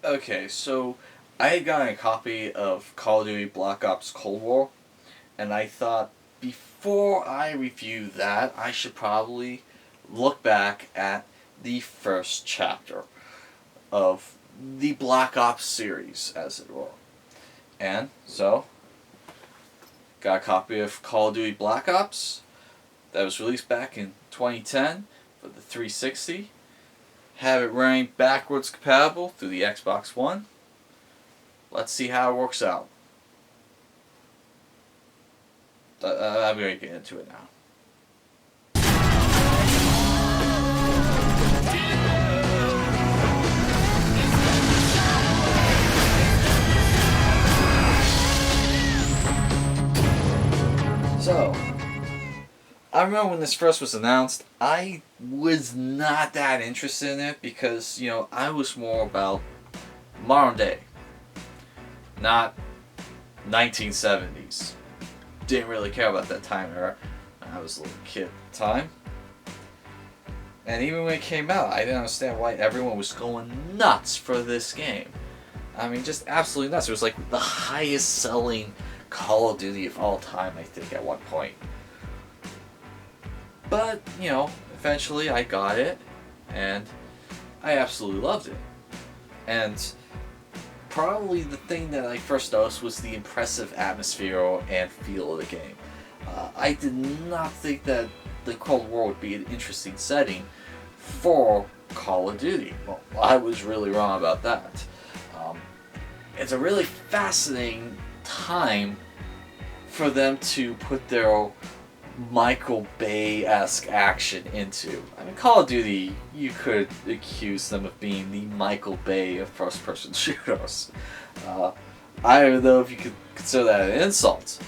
Okay, so I had gotten a copy of Call of Duty Black Ops Cold War, and I thought before I review that, I should probably look back at the first chapter of the Black Ops series, as it were. And so, got a copy of Call of Duty Black Ops that was released back in 2010 for the 360. Have it running backwards compatible through the Xbox One. Let's see how it works out. I'm going to get into it now. So, I remember when this first was announced, I was not that interested in it because, I was more about modern day, not 1970s. Didn't really care about that time era. I was a little kid at the time. And even when it came out, I didn't understand why everyone was going nuts for this game. I mean, just absolutely nuts. It was like the highest selling Call of Duty of all time, I think, at one point. But, eventually I got it, and I absolutely loved it. And probably the thing that I first noticed was the impressive atmosphere and feel of the game. I did not think that the Cold War would be an interesting setting for Call of Duty. Well, I was really wrong about that. It's a really fascinating time for them to put their Michael Bay-esque action into. I mean, Call of Duty, you could accuse them of being the Michael Bay of first-person shooters. I don't know if you could consider that an insult.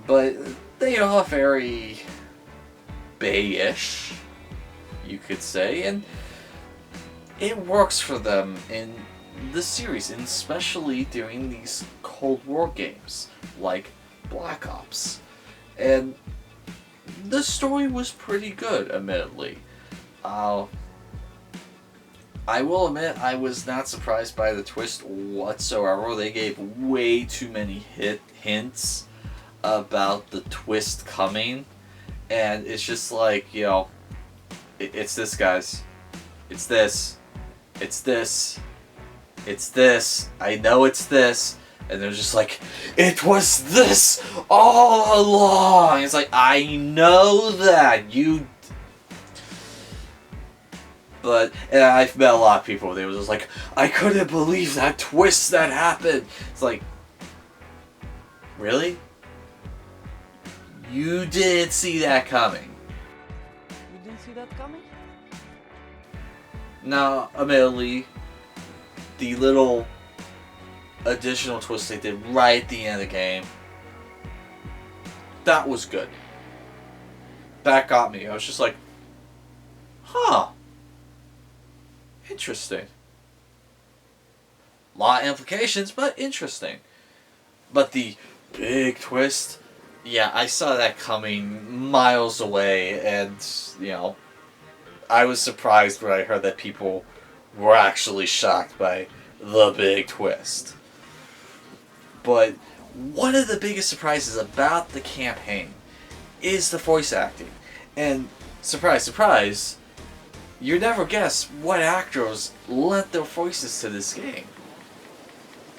But they are very Bay-ish, you could say, and it works for them in the series, and especially during these Cold War games, like Black Ops. And the story was pretty good, admittedly. I will admit I was not surprised by the twist whatsoever. They gave way too many hints about the twist coming. And it's just like, it's this, guys. It's this. It's this. It's this. I know it's this. And they're just like, it was this all along. It's like, I know that. And I've met a lot of people. They were just like, I couldn't believe that twist that happened. It's like, really? You didn't see that coming. You didn't see that coming? Now, admittedly, the little additional twist they did right at the end of the game, that was good. That got me. I was just like, huh. Interesting. A lot of implications, but interesting. But the big twist, yeah, I saw that coming miles away, and, I was surprised when I heard that people were actually shocked by the big twist. But one of the biggest surprises about the campaign is the voice acting. And surprise, surprise, you never guess what actors lent their voices to this game.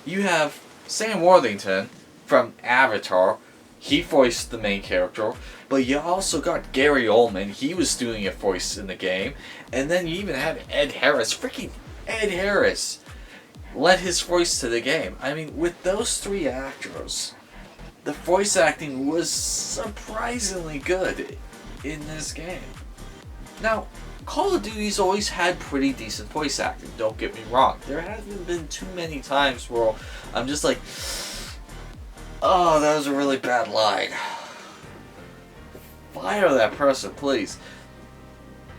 You have Sam Worthington from Avatar. He voiced the main character. But you also got Gary Oldman. He was doing a voice in the game. And then you even had Ed Harris. Freaking Ed Harris lent his voice to the game. I mean, with those three actors, the voice acting was surprisingly good in this game. Now, Call of Duty's always had pretty decent voice acting, don't get me wrong. There haven't been too many times where I'm just like, oh, that was a really bad line. Fire that person, please.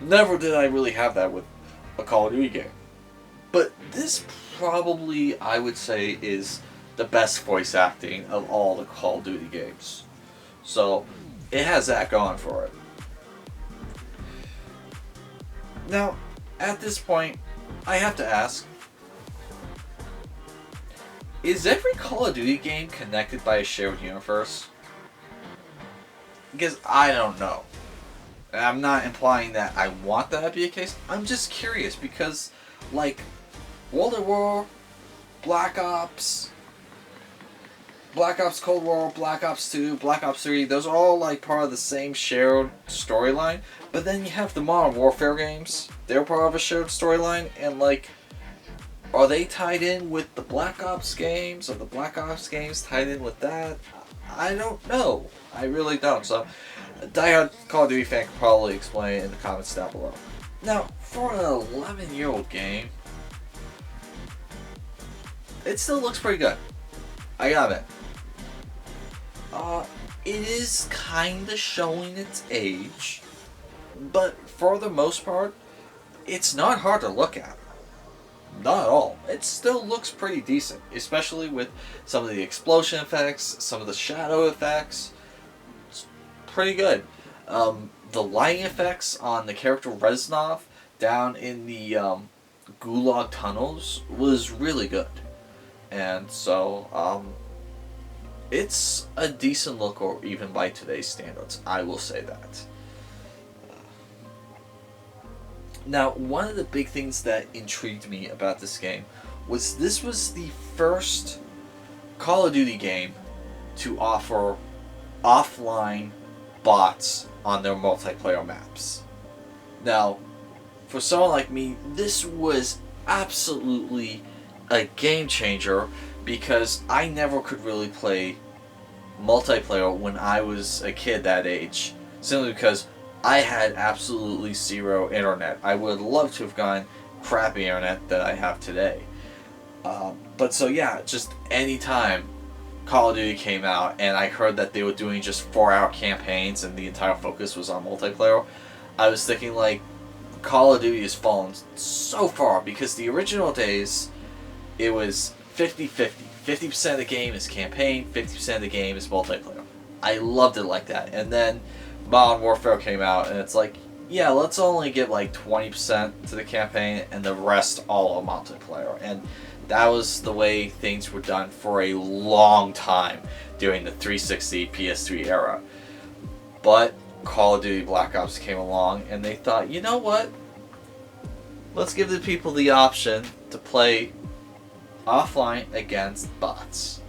Never did I really have that with a Call of Duty game. But this probably, I would say, is the best voice acting of all the Call of Duty games. So, it has that going for it. Now, at this point, I have to ask, Is every Call of Duty game connected by a shared universe? Because I don't know. And I'm not implying that I want that to be the case. I'm just curious because, like, World at War, Black Ops, Cold War, Black Ops 2, Black Ops 3, those are all like part of the same shared storyline. But then you have the Modern Warfare games. They're part of a shared storyline, and like, are they tied in with the Black Ops games? Are the Black Ops games tied in with that? I don't know. I really don't. So, a diehard Call of Duty fan can probably explain it in the comments down below. Now, for an 11-year-old game, it still looks pretty good. I gotta admit. It is kinda showing its age, but for the most part, it's not hard to look at. Not at all. It still looks pretty decent, especially with some of the explosion effects, some of the shadow effects. It's pretty good. The lighting effects on the character Reznov down in the Gulag tunnels was really good. And so, it's a decent look, or even by today's standards, I will say that. Now, one of the big things that intrigued me about this game was this was the first Call of Duty game to offer offline bots on their multiplayer maps. Now, for someone like me, this was absolutely a game changer because I never could really play multiplayer when I was a kid that age, simply because I had absolutely zero internet. I would love to have gotten crappy internet that I have today. But so yeah, just any time Call of Duty came out and I heard that they were doing just 4-hour campaigns and the entire focus was on multiplayer, I was thinking like, Call of Duty has fallen so far, because the original days, it was 50-50. 50% of the game is campaign, 50% of the game is multiplayer. I loved it like that. And then Modern Warfare came out, and it's like, yeah, let's only give like 20% to the campaign and the rest all on multiplayer. And that was the way things were done for a long time during the 360 PS3 era. But Call of Duty Black Ops came along, and they thought, you know what? Let's give the people the option to play offline against bots.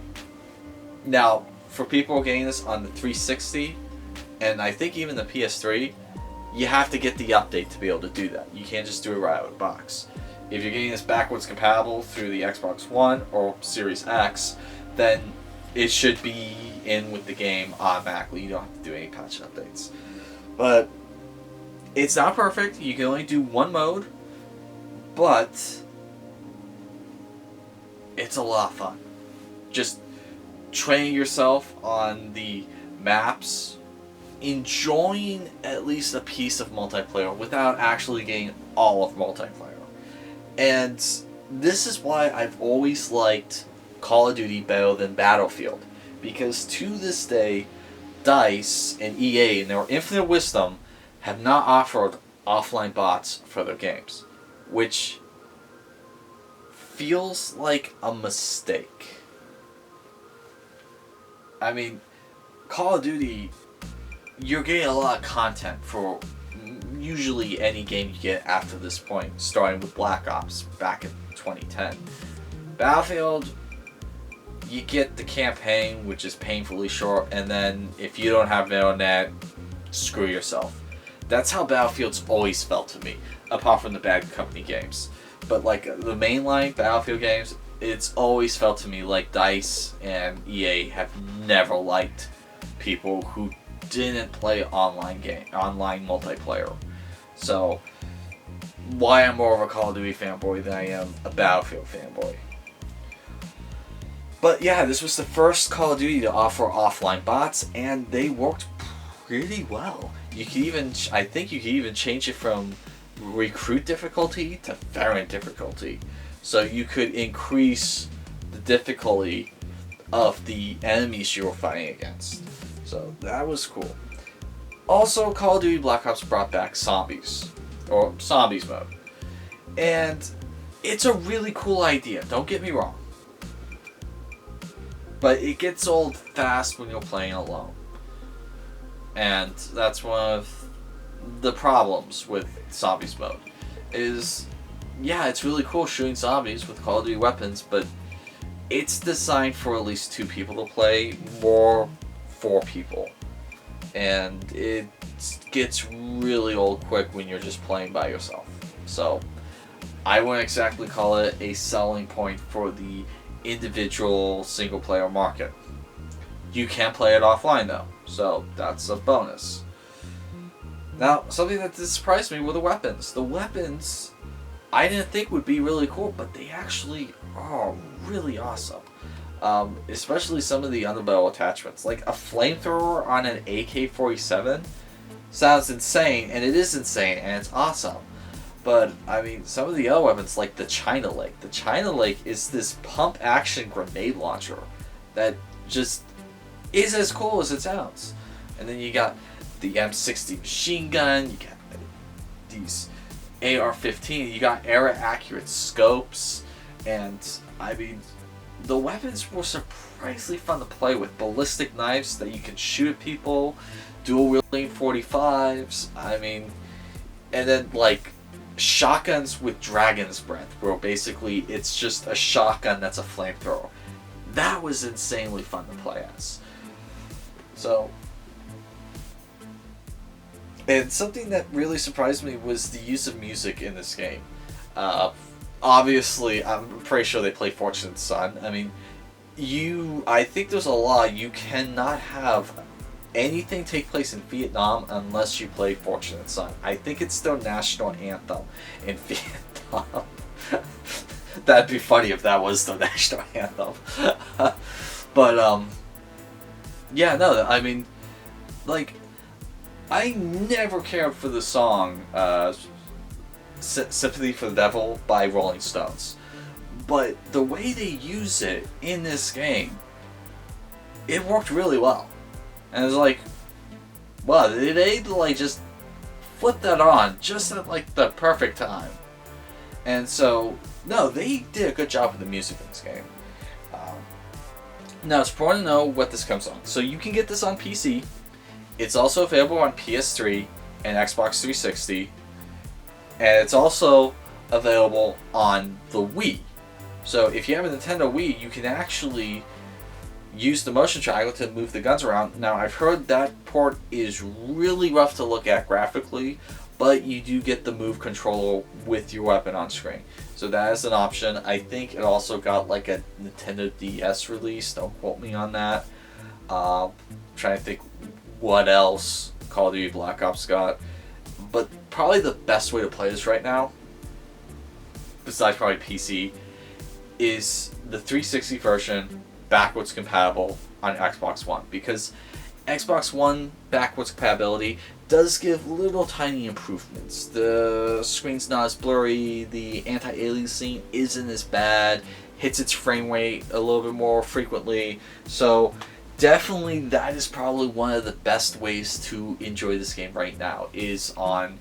Now, for people getting this on the 360, and I think even the PS3, you have to get the update to be able to do that. You can't just do it right out of the box. If you're getting this backwards compatible through the Xbox One or Series X, then it should be in with the game automatically. You don't have to do any patch updates. But it's not perfect. You can only do one mode, but it's a lot of fun. Just training yourself on the maps, enjoying at least a piece of multiplayer without actually getting all of multiplayer. And this is why I've always liked Call of Duty better than Battlefield, because to this day, DICE and EA, in their infinite wisdom, have not offered offline bots for their games, which feels like a mistake. I mean, Call of Duty, you're getting a lot of content for usually any game you get after this point, starting with Black Ops back in 2010. Battlefield, you get the campaign, which is painfully short, and then if you don't have internet, screw yourself. That's how Battlefield's always felt to me, apart from the Bad Company games. But like the mainline Battlefield games, it's always felt to me like DICE and EA have never liked people who didn't play online multiplayer. So, why I'm more of a Call of Duty fanboy than I am a Battlefield fanboy. But yeah, this was the first Call of Duty to offer offline bots, and they worked pretty well. You could even, I think you could even change it from recruit difficulty to variant difficulty. So you could increase the difficulty of the enemies you were fighting against. So that was cool. Also, Call of Duty Black Ops brought back zombies, or zombies mode. And it's a really cool idea, don't get me wrong. But it gets old fast when you're playing alone. And that's one of the problems with zombies mode. Is, yeah, it's really cool shooting zombies with Call of Duty weapons, but it's designed for at least 2 people to play, more 4 people. And it gets really old quick when you're just playing by yourself. So, I wouldn't exactly call it a selling point for the individual single player market. You can play it offline though, so that's a bonus. Now, something that surprised me were the weapons. The weapons I didn't think would be really cool, but they actually are really awesome. Especially some of the underbarrel attachments. Like a flamethrower on an AK-47 sounds insane, and it is insane, and it's awesome. But, I mean, some of the other weapons, like the China Lake. The China Lake is this pump-action grenade launcher that just is as cool as it sounds. And then you got the M60 machine gun, you got these AR-15, you got era-accurate scopes, and, I mean, the weapons were surprisingly fun to play with. Ballistic knives that you can shoot at people, dual-wielding 45s, I mean, and then, like, shotguns with Dragon's Breath, where basically it's just a shotgun that's a flamethrower. That was insanely fun to play as. So, and something that really surprised me was the use of music in this game. Obviously, I'm pretty sure they play Fortunate Son. I mean, I think there's a law, you cannot have anything take place in Vietnam unless you play Fortunate Son. I think it's their national anthem in Vietnam. That'd be funny if that was the national anthem. But, yeah, no, I mean, like, I never cared for the song, Sympathy for the Devil by Rolling Stones. But the way they use it in this game, it worked really well. And it was like, wow, they like just flip that on just at like the perfect time. And so, no, they did a good job with the music in this game. Now, it's important to know what this comes on. So you can get this on PC. It's also available on PS3 and Xbox 360. And it's also available on the Wii. So if you have a Nintendo Wii, you can actually use the motion tracker to move the guns around. Now, I've heard that port is really rough to look at graphically, but you do get the move controller with your weapon on screen. So that is an option. I think it also got like a Nintendo DS release. Don't quote me on that. Trying to think what else Call of Duty Black Ops got. But probably the best way to play this right now, besides probably PC, is the 360 version backwards compatible on Xbox One, because Xbox One backwards compatibility does give little tiny improvements. The screen's not as blurry, the anti-aliasing isn't as bad, hits its frame rate a little bit more frequently, so definitely that is probably one of the best ways to enjoy this game right now, is on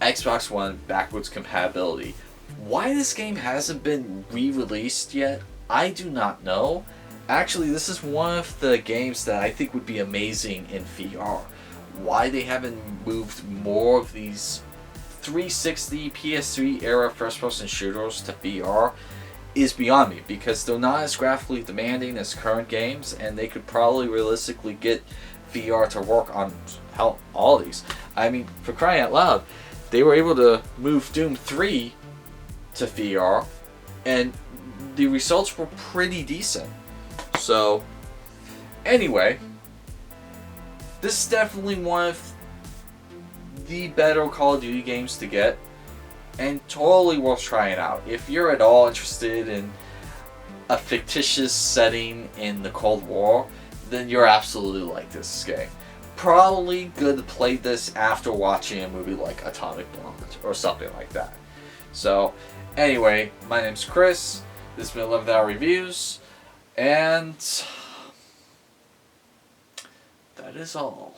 Xbox One backwards compatibility. Why this game hasn't been re-released yet, I do not know. Actually, this is one of the games that I think would be amazing in VR. Why they haven't moved more of these 360 PS3 era first-person shooters to VR is beyond me, because they're not as graphically demanding as current games, and they could probably realistically get VR to work on all these. I mean, for crying out loud, they were able to move Doom 3 to VR, and the results were pretty decent. So, anyway, this is definitely one of the better Call of Duty games to get, and totally worth trying out. If you're at all interested in a fictitious setting in the Cold War, then you're absolutely like this game. Probably good to play this after watching a movie like Atomic Blonde or something like that. So, anyway, my name's Chris. This has been 11th Hour Reviews. And that is all.